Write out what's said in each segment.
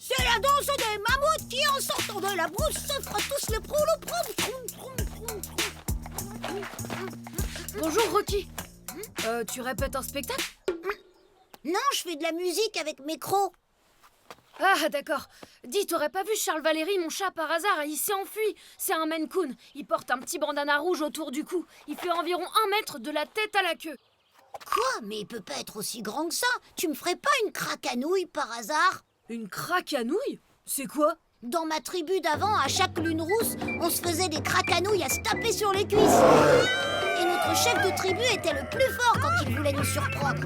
C'est la danse des mammouths qui, en sortant de la brousse, se frottent tous le proum. Bonjour, Rocky. Tu répètes un spectacle? Non, je fais de la musique avec mes crocs. Ah, d'accord. Dis, t'aurais pas vu Charles Valéry, mon chat, par hasard? Il s'est enfui. C'est un Maine Coon. Il porte un petit bandana rouge autour du cou. Il fait environ 1 mètre de la tête à la queue. Quoi? Mais il peut pas être aussi grand que ça. Tu me ferais pas une cracanouille par hasard? Une cracanouille? C'est quoi? Dans ma tribu d'avant, à chaque lune rousse, on se faisait des cracanouilles à se taper sur les cuisses. Et notre chef de tribu était le plus fort quand il voulait nous surprendre.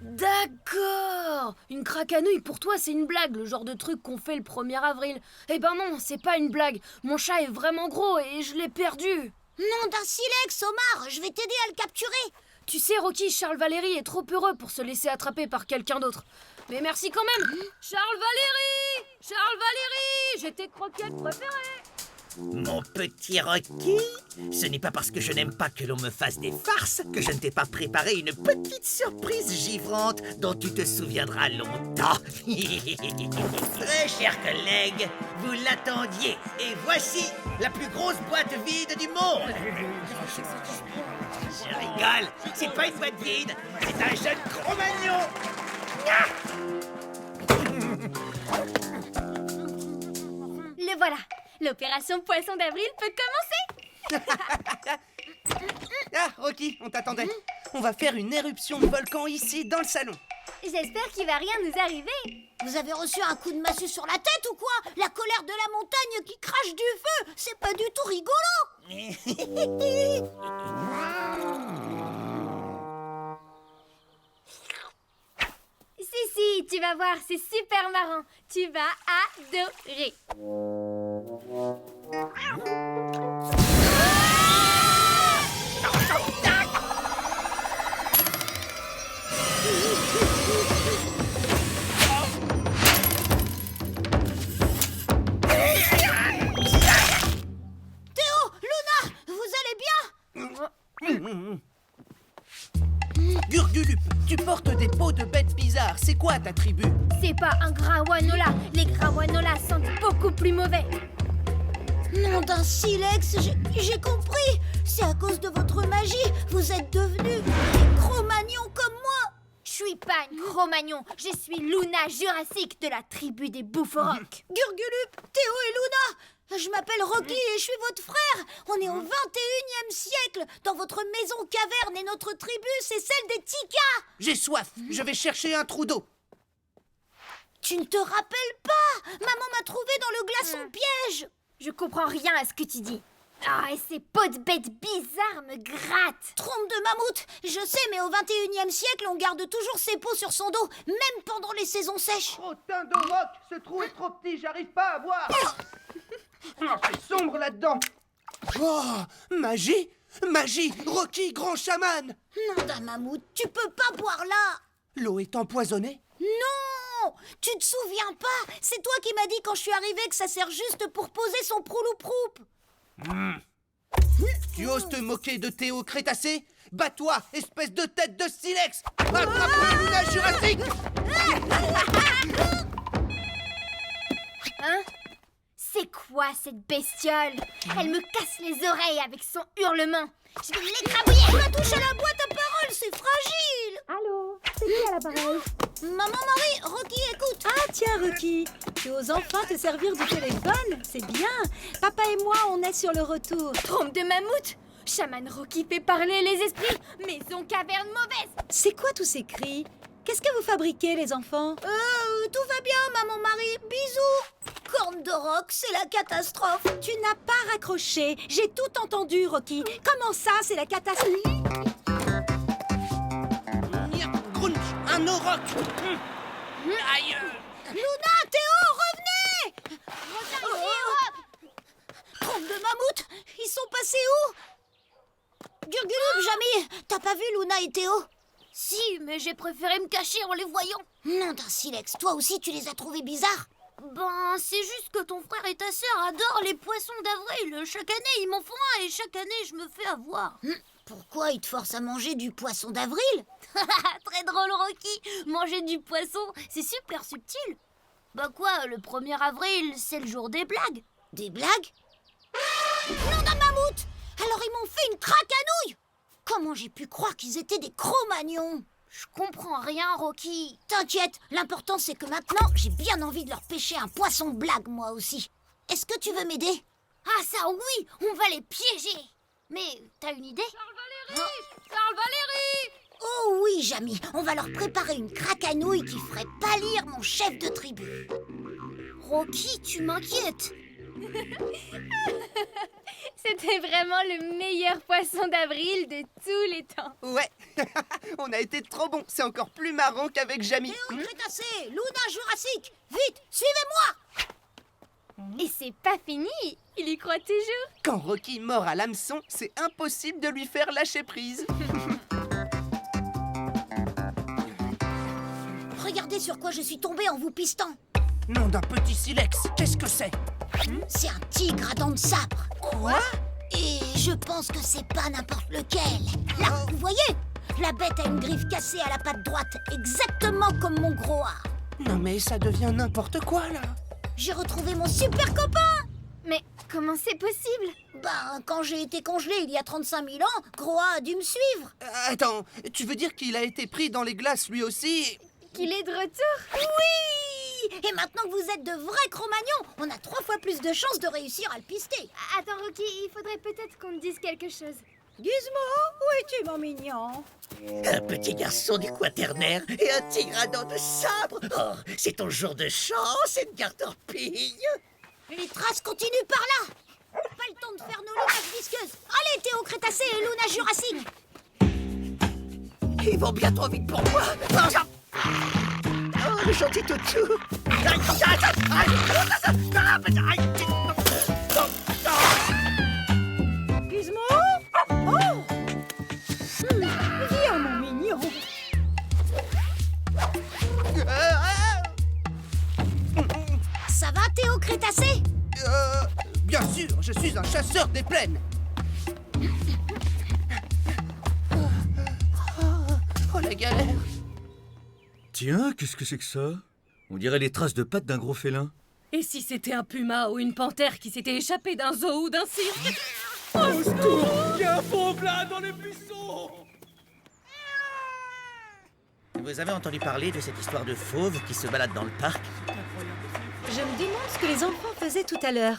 D'accord. Une cracanouille, pour toi, c'est une blague, le genre de truc qu'on fait le 1er avril. Eh ben non, c'est pas une blague. Mon chat est vraiment gros et je l'ai perdu. Nom d'un silex, Omar, je vais t'aider à le capturer. Tu sais, Rocky, Charles Valéry est trop heureux pour se laisser attraper par quelqu'un d'autre. Mais merci quand même. Charles Valéry! Charles Valéry! J'ai tes croquettes préférées. Mon petit Rocky, ce n'est pas parce que je n'aime pas que l'on me fasse des farces que je ne t'ai pas préparé une petite surprise givrante dont tu te souviendras longtemps. Très chers collègues, vous l'attendiez et voici la plus grosse boîte vide du monde. Je rigole, c'est pas une boîte vide, c'est un jeune Cro-Magnon. Le voilà. L'opération Poisson d'Avril peut commencer. Ah, Rocky, on t'attendait. On va faire une éruption de volcan ici, dans le salon. J'espère qu'il va rien nous arriver. Vous avez reçu un coup de massue sur la tête ou quoi? La colère de la montagne qui crache du feu, c'est pas du tout rigolo. Si, tu vas voir, c'est super marrant. Tu vas adorer. Théo, Luna, vous allez bien? Gurgulup, tu portes des peaux de bêtes bizarres. C'est quoi ta tribu? C'est pas un Grawanola. Les Grawanola sentent beaucoup plus mauvais. Nom d'un silex, j'ai compris. C'est à cause de votre magie, vous êtes devenus des Cro-Magnons comme moi. Je suis pas une Cro-Magnon. Je suis Luna Jurassique de la tribu des Boufforocs. Gurgulup, Théo et Luna, je m'appelle Rocky et je suis votre frère. On est au 21e siècle. Dans votre maison caverne et notre tribu, c'est celle des Tika. J'ai soif, je vais chercher un trou d'eau. Tu ne te rappelles pas? Maman m'a trouvé dans le glaçon piège. Je comprends rien à ce que tu dis. Ah, et ces peaux de bêtes bizarres me grattent. Trompe de mammouth, je sais, mais au 21e siècle, on garde toujours ses peaux sur son dos, même pendant les saisons sèches. Oh, teint de roc, ce trou est trop petit, j'arrive pas à voir. Oh, c'est sombre là-dedans. Oh, magie? Magie, Rocky, grand chaman. Nom d'un mammouth, tu peux pas boire là. L'eau est empoisonnée? Non! Tu te souviens pas? C'est toi qui m'as dit quand je suis arrivée que ça sert juste pour poser son prouloup-proup. Tu oses te moquer de Théo Crétacé? Bats-toi, espèce de tête de silex! Attrape-le, Luna Jurassique! Hein? C'est quoi cette bestiole? Elle me casse les oreilles avec son hurlement. Je vais l'écrabouiller. Tu m'as touché la boîte à paroles, c'est fragile. Allô? C'est qui à l'appareil? Maman Marie, Rocky, écoute. Ah tiens, Rocky, tu oses enfin te servir du téléphone? C'est bien. Papa et moi, on est sur le retour. Trompe de mammouth. Chaman Rocky fait parler les esprits. Maison caverne mauvaise. C'est quoi tous ces cris? Qu'est-ce que vous fabriquez, les enfants? Tout va bien, maman Marie. Bisous. Corne de roc, c'est la catastrophe. Tu n'as pas raccroché. J'ai tout entendu, Rocky. Comment ça, c'est la catastrophe? Grunch, un auroch. Aïe. Luna, Théo, revenez! t'as pas vu Luna et Théo? Si, mais j'ai préféré me cacher en les voyant. Nom d'un silex, toi aussi tu les as trouvés bizarres? Ben, c'est juste que ton frère et ta sœur adorent les poissons d'avril. Chaque année, ils m'en font un et chaque année, je me fais avoir. Pourquoi ils te forcent à manger du poisson d'avril? Très drôle, Rocky. Manger du poisson, c'est super subtil. Bah quoi, le 1er avril, c'est le jour des blagues. Des blagues? Nom d'un mammouth! Alors ils m'ont fait une craquanouille! Comment j'ai pu croire qu'ils étaient des Cro-Magnons? Je comprends rien, Rocky. T'inquiète, l'important c'est que maintenant, j'ai bien envie de leur pêcher un poisson blague moi aussi. Est-ce que tu veux m'aider? Ah ça oui, on va les piéger. Mais t'as une idée? Charles Valéry! Oh oui, Jamy, on va leur préparer une craquanouille qui ferait pâlir mon chef de tribu. Rocky, tu m'inquiètes. C'était vraiment le meilleur poisson d'avril de tous les temps. Ouais, on a été trop bons. C'est encore plus marrant qu'avec Jamy. Théo Crétacé, Luna Jurassique, vite, suivez-moi! Et c'est pas fini, il y croit toujours. Quand Rocky mord à l'hameçon, c'est impossible de lui faire lâcher prise. Regardez sur quoi je suis tombée en vous pistant. Nom d'un petit silex, qu'est-ce que c'est? C'est un tigre à dents de sabre. Quoi? Et je pense que c'est pas n'importe lequel. Là, vous voyez? La bête a une griffe cassée à la patte droite, exactement comme mon gros A. Non mais ça devient n'importe quoi là. J'ai retrouvé mon super copain. Mais comment c'est possible? Ben, quand j'ai été congelé il y a 35 000 ans, Gros A dit me suivre. Attends, tu veux dire qu'il a été pris dans les glaces lui aussi? Qu'il est de retour? Oui! Et maintenant que vous êtes de vrais Cro-Magnons, on a 3 fois plus de chances de réussir à le pister. Attends, Rocky, il faudrait peut-être qu'on te dise quelque chose. Gizmo, où es-tu, mon mignon? Un petit garçon du quaternaire et un tigre à dents de sabre. Oh, c'est ton jour de chance, Edgar Torpille. Les traces continuent par là. Pas le temps de faire nos lunages visqueuses. Allez, Théo Crétacé et Luna Jurassique. Ils vont bien trop vite pour moi. Oh, le gentil toutou. Gizmo? Oh! Viens, mon mignon. Ça va, Théo Crétacé? Bien sûr, je suis un chasseur des plaines. Oh la galère. Tiens, qu'est-ce que c'est que ça? On dirait les traces de pattes d'un gros félin. Et si c'était un puma ou une panthère qui s'était échappé d'un zoo ou d'un cirque? Il y a un fauve là dans les buissons! Vous avez entendu parler de cette histoire de fauve qui se balade dans le parc? Je me demande ce que les enfants faisaient tout à l'heure.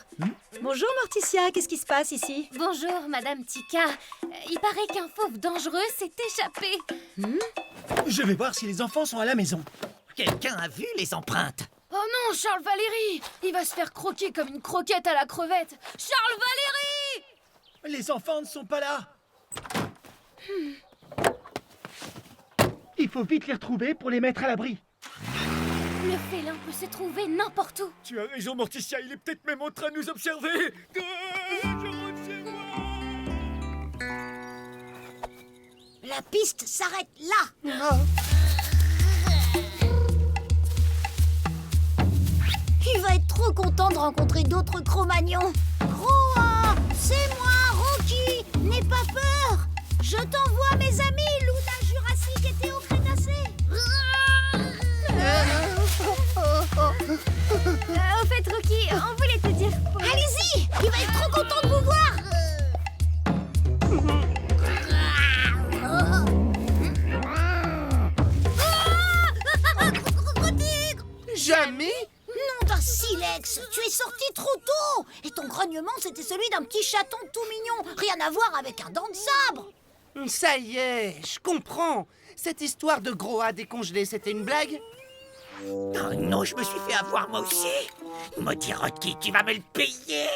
Bonjour, Morticia, qu'est-ce qui se passe ici? Bonjour, Madame Tika. Il paraît qu'un fauve dangereux s'est échappé. Je vais voir si les enfants sont à la maison. Quelqu'un a vu les empreintes? Oh non, Charles Valéry! Il va se faire croquer comme une croquette à la crevette. Charles Valéry! Les enfants ne sont pas là. Il faut vite les retrouver pour les mettre à l'abri. Le félin peut se trouver n'importe où. Tu as raison, Morticia, il est peut-être même en train de nous observer. Je rentre chez moi. La piste s'arrête là. Il va être trop content de rencontrer d'autres Cro-Magnons. Gros A, c'est moi, Rocky. N'aie pas peur. Je t'envoie mes amis, Luna Jurassique et Théo Crétacé. Au fait, Rocky, on voulait te dire... Allez-y, il va être trop content de vous voir. Gros tigre. Jamy? Nom d'un silex, tu es sorti trop tôt. Et ton grognement, c'était celui d'un petit chaton tout mignon. Rien à voir avec un dent de sabre. Ça y est, je comprends. Cette histoire de Gros A décongelé, c'était une blague? Oh non, je me suis fait avoir moi aussi. Maudit Rocky, tu vas me le payer.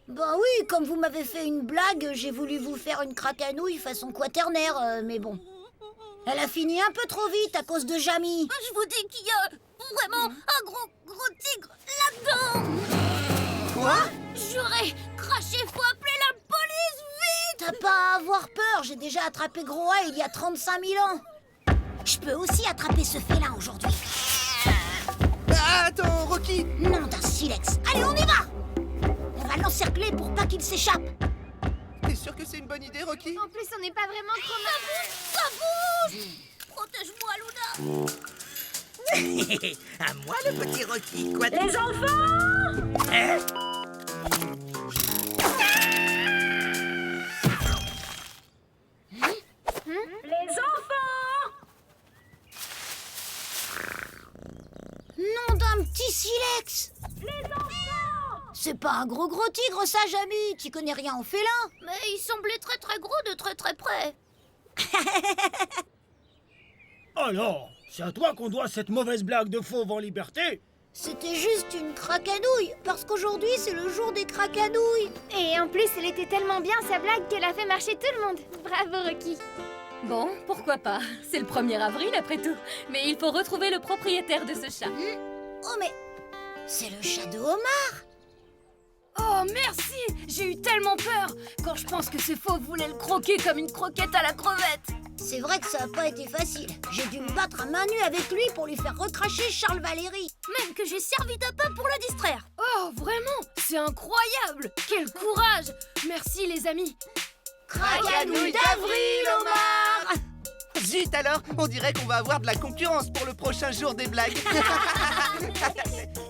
Bah oui, comme vous m'avez fait une blague, j'ai voulu vous faire une craquanouille façon quaternaire, mais bon. Elle a fini un peu trop vite à cause de Jamy. Je vous dis qu'il y a vraiment un gros tigre là-dedans. Quoi? J'aurais craché, faut appeler la police, vite! T'as pas à avoir peur, peur, j'ai déjà attrapé Groa il y a 35 000 ans. Je peux aussi attraper ce félin aujourd'hui. Ah, attends, Rocky. Nom d'un silex. Allez, on y va! On va l'encercler pour pas qu'il s'échappe. T'es sûr que c'est une bonne idée, Rocky? En plus, on n'est pas vraiment Ça bouge! Protège-moi, Luna! À moi, le petit Rocky, quoi de... Les enfants! Hein? Les enfants! Nom d'un petit silex! Les enfants! C'est pas un gros tigre, ça, Jamy. Tu connais rien en félin. Mais il semblait très très gros de très très près. Alors, c'est à toi qu'on doit cette mauvaise blague de fauve en liberté? C'était juste une craquanouille, parce qu'aujourd'hui, c'est le jour des craquanouilles. Et en plus, elle était tellement bien sa blague qu'elle a fait marcher tout le monde. Bravo, Rocky. Bon, pourquoi pas. C'est le 1er avril après tout. Mais il faut retrouver le propriétaire de ce chat. Oh, mais c'est le chat de Omar. Oh, merci! J'ai eu tellement peur quand je pense que ce fauve voulait le croquer comme une croquette à la crevette. C'est vrai que ça a pas été facile. J'ai dû me battre à main nue avec lui pour lui faire recracher Charles Valéry. Même que j'ai servi d'appât pour le distraire. Oh, vraiment? C'est incroyable! Quel courage! Merci, les amis. Craquanouille d'avril, Omar. Zut alors, on dirait qu'on va avoir de la concurrence pour le prochain jour des blagues. Arrête.